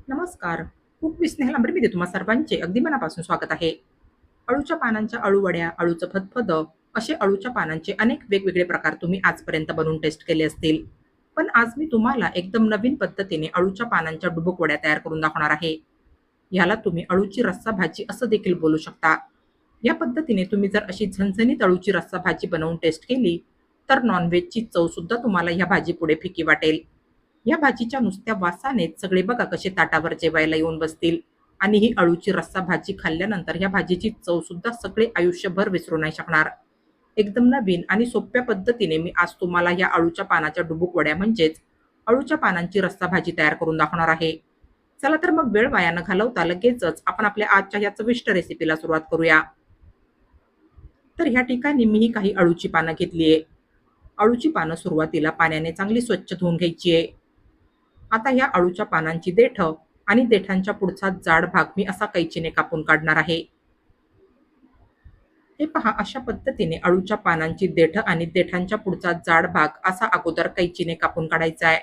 नमस्कार. Cook with Snehal अमृतमध्ये तुम्हा सर्वांचे अगदी मनापासून स्वागत आहे. अळूच्या पानांच्या अळूवड्या, अळूचं फतफदं असे अळूच्या पानांचे अनेक वेगवेगळे प्रकार तुम्ही आजपर्यंत बनवून टेस्ट केले असतील. पण आज मी तुम्हाला एकदम नवीन पद्धतीने अळूच्या पानांच्या डुबुक वड्या तयार करून दाखवणार आहे. ह्याला तुम्ही अळूची रस्सा भाजी असं देखील बोलू शकता. या पद्धतीने तुम्ही जर अशी झणझणीत अळूची रस्सा भाजी बनवून टेस्ट केली, तर नॉनव्हेजची चव सुद्धा तुम्हाला ह्या भाजीपुढे फिकी वाटेल. या भाजीच्या नुसत्या वासानेच सगळे बघा कसे ताटावर जेवायला येऊन बसतील आणि ही अळूची रस्सा भाजी खाल्ल्यानंतर ह्या भाजीची चव सुद्धा सगळे आयुष्यभर विसरू नाही शकणार. एकदम नवीन आणि सोप्या पद्धतीने मी आज तुम्हाला या अळूच्या पानाच्या डुबुक वड्या म्हणजेच अळूच्या पानांची रस्सा भाजी तयार करून दाखवणार आहे. चला तर मग वेळ वाया न घालवता लगेचच आपण आपल्या आजच्या या चविष्ट रेसिपीला सुरुवात करूया. तर ह्या ठिकाणी मी ही काही अळूची पानं घेतली आहे. अळूची पानं सुरुवातीला पाण्याने चांगली स्वच्छ धुवून घ्यायची आहे. आता ह्या अळूच्या पानांची देठं आणि देठांच्या पुढचा जाड भाग मी असा कैचीने कापून काढणार आहे. हे पहा, अशा पद्धतीने अळूच्या पानांची देठं आणि देठांच्या पुढचा जाड भाग असा अगोदर कैचीने कापून काढायचा आहे.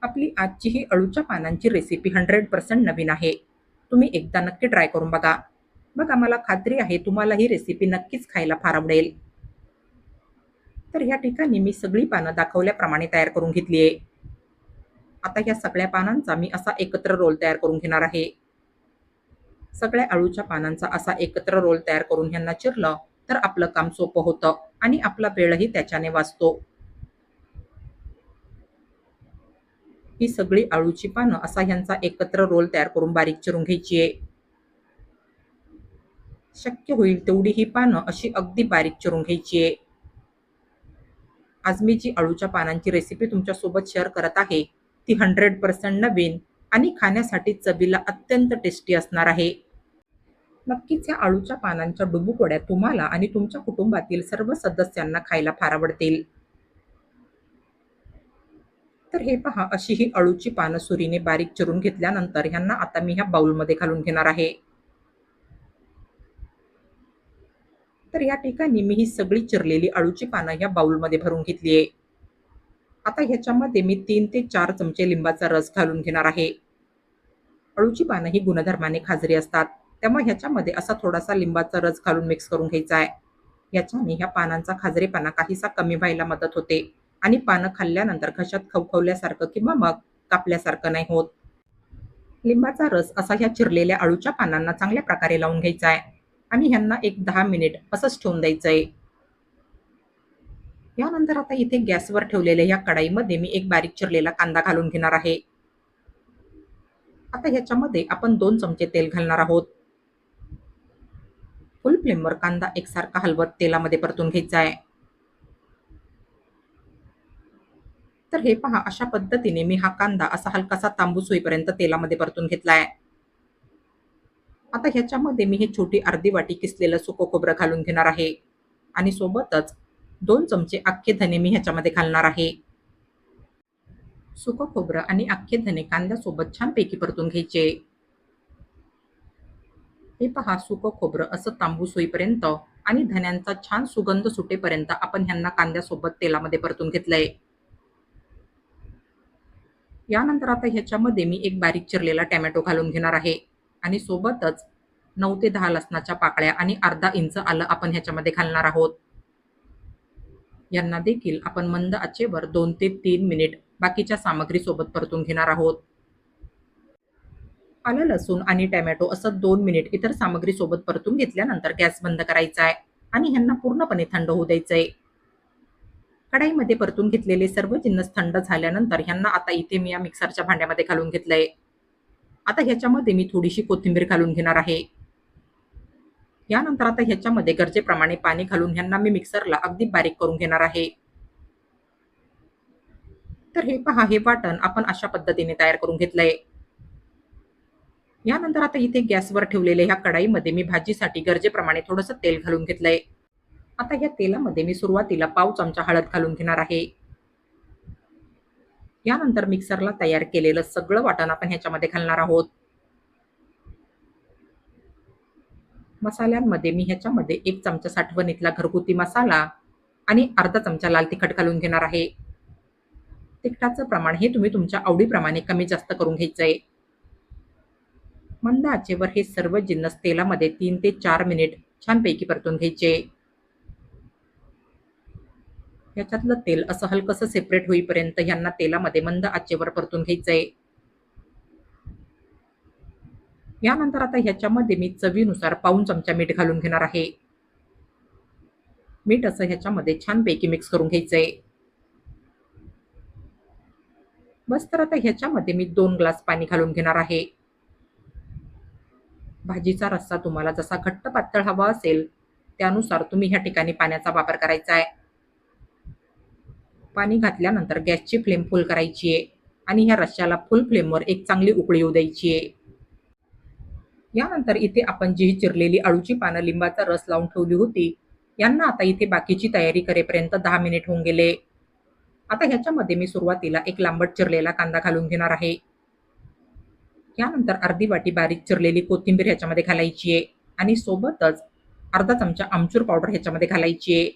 आपली आजची ही अळूच्या पानांची रेसिपी 100% नवीन आहे. तुम्ही एकदा नक्की ट्राय करून बघा. बघा, मला खात्री आहे तुम्हाला ही रेसिपी नक्कीच खायला फार आवडेल. तर ह्या ठिकाणी मी सगळी पानं दाखवल्याप्रमाणे तयार करून घेतली आहे. आता ह्या सगळ्या पानांचा मी असा एकत्र रोल तयार करून घेणार आहे. सगळ्या अळूच्या पानांचा असा एकत्र रोल तयार करून ह्यांना चिरलं तर आपलं काम सोपं होतं आणि आपला वेळही त्याच्याने वाचतो. ही सगळी अळूची पानं असा ह्यांचा एकत्र रोल तयार करून बारीक चिरून घ्यायची आहे. शक्य होईल तेवढी ही पानं अशी अगदी बारीक चिरून घ्यायची आहे. आज मी जी अळूच्या पानांची रेसिपी तुमच्यासोबत शेअर करत आहे ती 100% नवीन आणि खाण्यासाठी चवीला अत्यंत टेस्टी असणार आहे. नक्कीच या अळूच्या पानांच्या डुबुक वड्या तुम्हाला आणि तुमच्या कुटुंबातील सर्व सदस्यांना खायला फार आवडतील. तर हे पहा, अशी ही अळूची पानं सुरीने बारीक चिरून घेतल्यानंतर ह्यांना आता मी ह्या बाउलमध्ये घालून घेणार आहे. तर या ठिकाणी मी ही सगळी चिरलेली अळूची पानं ह्या बाउलमध्ये भरून घेतली आहे. आता ह्याच्यामध्ये मी 3 ते 4 चमचे लिंबाचा रस घालून घेणार आहे. अळूची पानं ही गुणधर्माने खाजरी असतात, त्यामुळे ह्याच्यामध्ये असा थोडासा लिंबाचा रस घालून मिक्स करून घ्यायचा आहे. याच्याने ह्या पानांचा खाजरेपणा काहीसा कमी व्हायला मदत होते आणि पानं खाल्ल्यानंतर घशात खवखवल्यासारखं किंवा मग कापल्यासारखं नाही होत. लिंबाचा रस असा ह्या चिरलेल्या अळूच्या पानांना चांगल्या प्रकारे लावून घ्यायचा आहे आणि ह्यांना एक 10 मिनिट असंच ठेवून द्यायचं आहे. यानंतर आता इथे गॅसवर ठेवलेल्या ह्या कढाईमध्ये मी एक बारीक चिरलेला कांदा घालून घेणार आहे. आता ह्याच्यामध्ये आपण 2 चमचे तेल घालणार आहोत. फुल फ्लेमवर कांदा एकसारखा हलवत तेलामध्ये परतून घ्यायचा आहे. तर हे पहा, अशा पद्धतीने मी हा कांदा असा हलकासा तांबूस होईपर्यंत तेलामध्ये परतून घेतलाय. आता ह्याच्यामध्ये मी हे छोटी अर्धी वाटी किसलेलं सुकं खोबरं घालून घेणार आहे आणि सोबतच 2 चमचे अख्खे धने मी ह्याच्यामध्ये घालणार आहे. सुकं खोबरं आणि अख्खे धने कांद्यासोबत छानपैकी परतून घ्यायचे. हे पहा, सुकं खोबरं असं तांबूस होईपर्यंत आणि धन्यांचा छान सुगंध सुटेपर्यंत आपण ह्यांना कांद्यासोबत तेलामध्ये परतून घेतलंय. यानंतर आता ह्याच्यामध्ये मी एक बारीक चिरलेला टोमॅटो घालून घेणार आहे आणि सोबतच 9 ते 10 लसणाच्या पाकळ्या आणि अर्धा इंच आलं आपण ह्याच्यामध्ये घालणार आहोत. यांना देखील आपण मंद आचेवर 2 ते 3 मिनिट बाकीच्या सामग्रीसोबत परतून घेणार आहोत. आलं, लसूण आणि टोमॅटो असं 2 मिनिट इतर सामग्रीसोबत परतून घेतल्यानंतर गॅस बंद करायचा आहे आणि ह्यांना पूर्णपणे थंड होऊ द्यायचंय. कढाईमध्ये परतून घेतलेले सर्व जिन्नस थंड झाल्यानंतर ह्यांना आता इथे मी या मिक्सरच्या भांड्यामध्ये घालून घेतलंय. आता ह्याच्यामध्ये मी थोडीशी कोथिंबीर घालून घेणार आहे. यानंतर आता ह्याच्यामध्ये गरजेप्रमाणे पाणी घालून ह्यांना मी मिक्सरला अगदी बारीक करून घेणार आहे. तर हे पहा, हे वाटण आपण अशा पद्धतीने तयार करून घेतलंय. यानंतर आता इथे गॅसवर ठेवलेल्या ह्या कढाईमध्ये मी भाजीसाठी गरजेप्रमाणे थोडंसं तेल घालून घेतलंय. आता ह्या तेलामध्ये मी सुरुवातीला पाव चमचा हळद घालून घेणार आहे. यानंतर मिक्सरला तयार केलेलं सगळं वाटण आपण ह्याच्यामध्ये घालणार आहोत. मसाल्यांमध्ये मी ह्याच्यामध्ये 1 चमचा साठवणीतला घरगुती मसाला आणि अर्धा चमचा लाल तिखट घालून घेणार आहे. तिखटाचं प्रमाण हे तुम्ही तुमच्या आवडीप्रमाणे कमी जास्त करून घ्यायचंय. मंद आचेवर हे सर्व जिन्नस तेलामध्ये 3 ते 4 मिनिट छानपैकी परतून घ्यायचे. ह्याच्यातलं तेल असं हलकसं सेपरेट होईपर्यंत ह्यांना तेलामध्ये मंद आचेवर परतून घ्यायचंय. यानंतर आता ह्याच्यामध्ये मी चवीनुसार पाऊण चमचा मीठ घालून घेणार आहे. मीठ असं ह्याच्यामध्ये छानपैकी मिक्स करून घ्यायचंय. बस तर आता ह्याच्यामध्ये मी 2 ग्लास पाणी घालून घेणार आहे. भाजीचा रस्सा तुम्हाला जसा घट्ट पातळ हवा असेल त्यानुसार तुम्ही ह्या ठिकाणी पाण्याचा वापर करायचा आहे. पाणी घातल्यानंतर गॅसची फ्लेम फुल करायची आहे आणि ह्या रश्श्याला फुल फ्लेमवर एक चांगली उकळी येऊ द्यायची आहे. यानंतर इथे आपण जी चिरलेली अळूची पानं लिंबाचा रस लावून ठेवली होती, यांना आता इथे बाकीची तयारी करेपर्यंत 10 मिनिट होऊन गेले. आता ह्याच्यामध्ये मी सुरुवातीला एक लांबट चिरलेला कांदा घालून घेणार आहे. यानंतर अर्धी वाटी बारीक चिरलेली कोथिंबीर ह्याच्यामध्ये घालायची आहे आणि सोबतच अर्धा चमचा आमचूर पावडर ह्याच्यामध्ये घालायची आहे.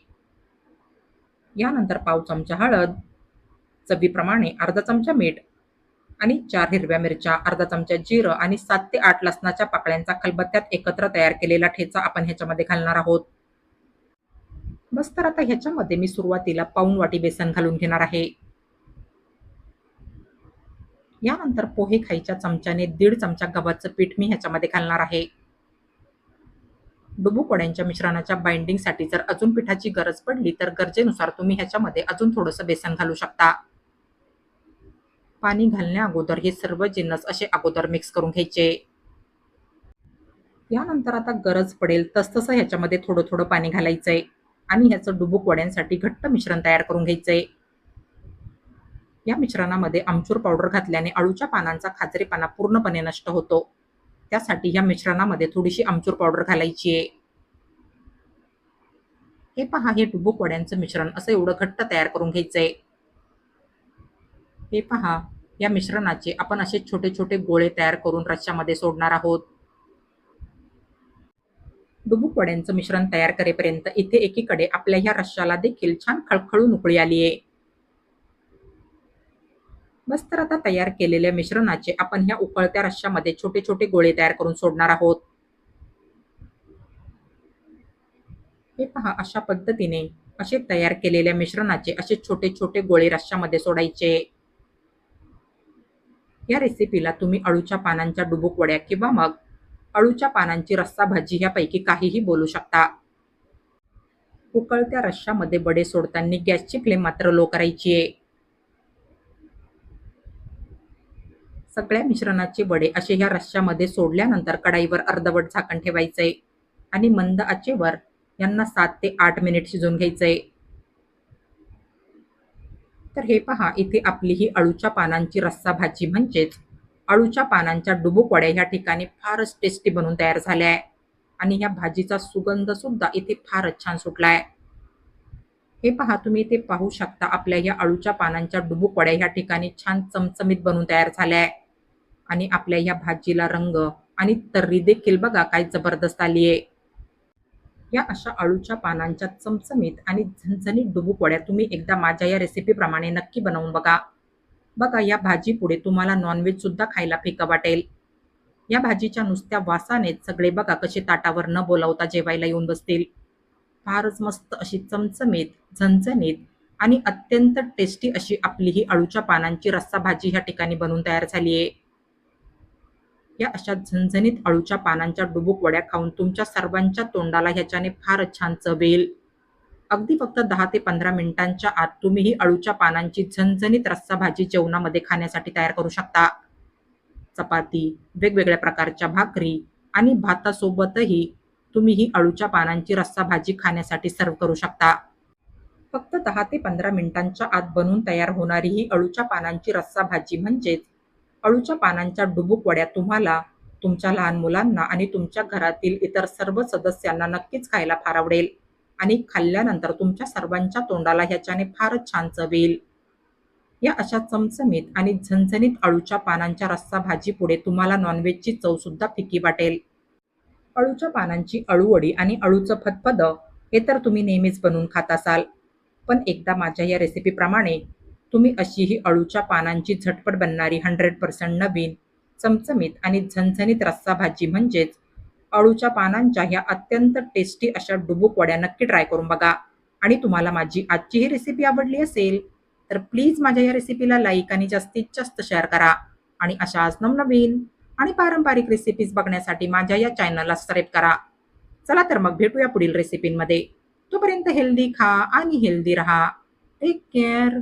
यानंतर पाव चमचा हळद, चवीप्रमाणे अर्धा चमचा मीठ आणि 4 हिरव्या मिरच्या, अर्धा चमचा जिरं आणि 7 ते 8 लसणाच्या पाकळ्यांचा खलबत्त्यात एकत्र तयार केलेला ठेचा आपण ह्याच्यामध्ये घालणार आहोत. बस तर आता ह्याच्यामध्ये मी सुरुवातीला पाऊण वाटी बेसन घालून घेणार आहे. यानंतर पोहे खायच्या चमच्याने 1.5 चमचा गव्हाचं पीठ मी ह्याच्यामध्ये घालणार आहे. डुबुक वड्यांच्या मिश्रणाच्या बाइंडिंगसाठी जर अजून पिठाची गरज पडली तर गरजेनुसार तुम्ही ह्याच्यामध्ये अजून थोडंसं बेसन घालू शकता. पाणी घालण्या अगोदर हे सर्व जिन्नस असे अगोदर मिक्स करून घ्यायचे. यानंतर आता गरज पडेल तसतसं ह्याच्यामध्ये थोडं थोडं पाणी घालायचंय आणि ह्याचं डुबुक वड्यांसाठी घट्ट मिश्रण तयार करून घ्यायचंय. या मिश्रणामध्ये आमचूर पावडर घातल्याने अळूच्या पानांचा खाजरेपणा पूर्णपणे नष्ट होतो. त्यासाठी या मिश्रणामध्ये थोडीशी आमचूर पावडर घालायची आहे. हे पहा, हे डुबुक वड्यांचं मिश्रण असं एवढं घट्ट तयार करून घ्यायचंय. हे पहा, या मिश्रणाचे आपण असे छोटे छोटे गोळे तयार करून रश्श्यामध्ये सोडणार आहोत. डुबुक वड्यांचं मिश्रण तयार करेपर्यंत इथे एकीकडे आपल्या ह्या रश्श्याला देखील छान खळखळून उकळी आली आहे. बस तर आता तयार केलेल्या मिश्रणाचे आपण ह्या उकळत्या रश्श्यामध्ये छोटे छोटे गोळे तयार करून सोडणार आहोत. हे पहा, अशा पद्धतीने असे तयार केलेल्या मिश्रणाचे असे छोटे छोटे गोळे रश्श्यामध्ये सोडायचे. या रेसिपीला तुम्ही अळूच्या पानांच्या डुबुक वड्या किंवा मग अळूच्या पानांची रस्सा भाजी ह्यापैकी काहीही बोलू शकता. उकळत्या रश्श्यामध्ये वडे सोडताना गॅसची फ्लेम मात्र लो करायची आहे. सगळ्या मिश्रणाचे वडे असे ह्या रश्श्यामध्ये सोडल्यानंतर कढाईवर अर्धवट झाकण ठेवायचंय आणि मंद आचेवर यांना 7 ते 8 मिनिट शिजवून घ्यायचंय. तर हे पहा, इथे आपली ही अळूच्या पानांची रस्सा भाजी म्हणजेच अळूच्या पानांच्या डुबुक वड्या ह्या ठिकाणी फारच टेस्टी बनून तयार झाल्या आहे आणि ह्या भाजीचा सुगंध सुद्धा इथे फारच छान सुटलाय. हे पहा, तुम्ही इथे पाहू शकता आपल्या या अळूच्या पानांच्या डुबुक वड्या ह्या ठिकाणी छान चमचमीत बनून तयार झाल्या आहे आणि आपल्या ह्या भाजीला रंग आणि तर्री देखील बघा काय जबरदस्त आली आहे. या अशा अळूच्या पानांच्या चमचमीत आणि झणझणीत डुबुक वड्या तुम्ही एकदा माझ्या या रेसिपीप्रमाणे नक्की बनवून बघा. बघा, या भाजीपुढे तुम्हाला नॉनव्हेज सुद्धा खायला फिकं वाटेल. या भाजीच्या नुसत्या वासानेच सगळे बघा कसे ताटावर न बोलावता जेवायला येऊन बसतील. फारच मस्त अशी चमचमीत, झणझणीत आणि अत्यंत टेस्टी अशी आपली ही अळूच्या पानांची रस्सा भाजी ह्या ठिकाणी बनून तयार झाली आहे. या अशा झणझणीत अळूच्या पानांच्या डुबुक वड्या खाऊन तुमच्या सर्वांच्या तोंडाला ह्याच्याने फारच छान चव येईल. अगदी फक्त 10 ते 15 मिनिटांच्या आत तुम्ही ही अळूच्या पानांची झणझणीत रस्सा भाजी जेवणामध्ये खाण्यासाठी तयार करू शकता. चपाती, वेगवेगळ्या प्रकारच्या भाकरी आणि भातासोबतही तुम्ही ही अळूच्या पानांची रस्सा भाजी खाण्यासाठी सर्व्ह करू शकता. फक्त 10 ते 15 मिनिटांच्या आत बनवून तयार होणारी ही अळूच्या पानांची रस्सा भाजी म्हणजेच अळूच्या पानांच्या डुबुक वड्या तुम्हाला, तुमच्या लहान मुलांना आणि तुमच्या घरातील इतर सर्व सदस्यांना नक्कीच खायला फार आवडेल आणि खाल्ल्यानंतर तुमच्या सर्वांच्या तोंडाला ह्याच्याने फारच छान चव येईल. या अशा चमचमीत आणि झणझणीत अळूच्या पानांच्या रस्सा भाजी पुढे तुम्हाला नॉनव्हेजची चव सुद्धा फिकी वाटेल. अळूच्या पानांची अळूवडी आणि अळूचं फतफद हे तर तुम्ही नेहमीच बनवून खात असाल, पण एकदा माझ्या या रेसिपीप्रमाणे तुम्ही अशी ही अळूच्या पानांची झटपट बनणारी 100% नवीन चमचमीत आणि झणझणीत रस्सा भाजी म्हणजेच अळूच्या पानांच्या ह्या अत्यंत टेस्टी अशा डुबुक वड्या नक्की ट्राय करून बघा. आणि तुम्हाला माझी आजची ही रेसिपी आवडली असेल, तर प्लीज माझ्या या रेसिपीला लाईक आणि जास्तीत जास्त शेअर करा. आणि अशाच नवनवीन आणि पारंपरिक रेसिपीज बघण्यासाठी माझ्या या चॅनलला सबस्क्राईब करा. चला तर मग भेटूया पुढील रेसिपींमध्ये. तोपर्यंत हेल्दी खा आणि हेल्दी राहा. Take care.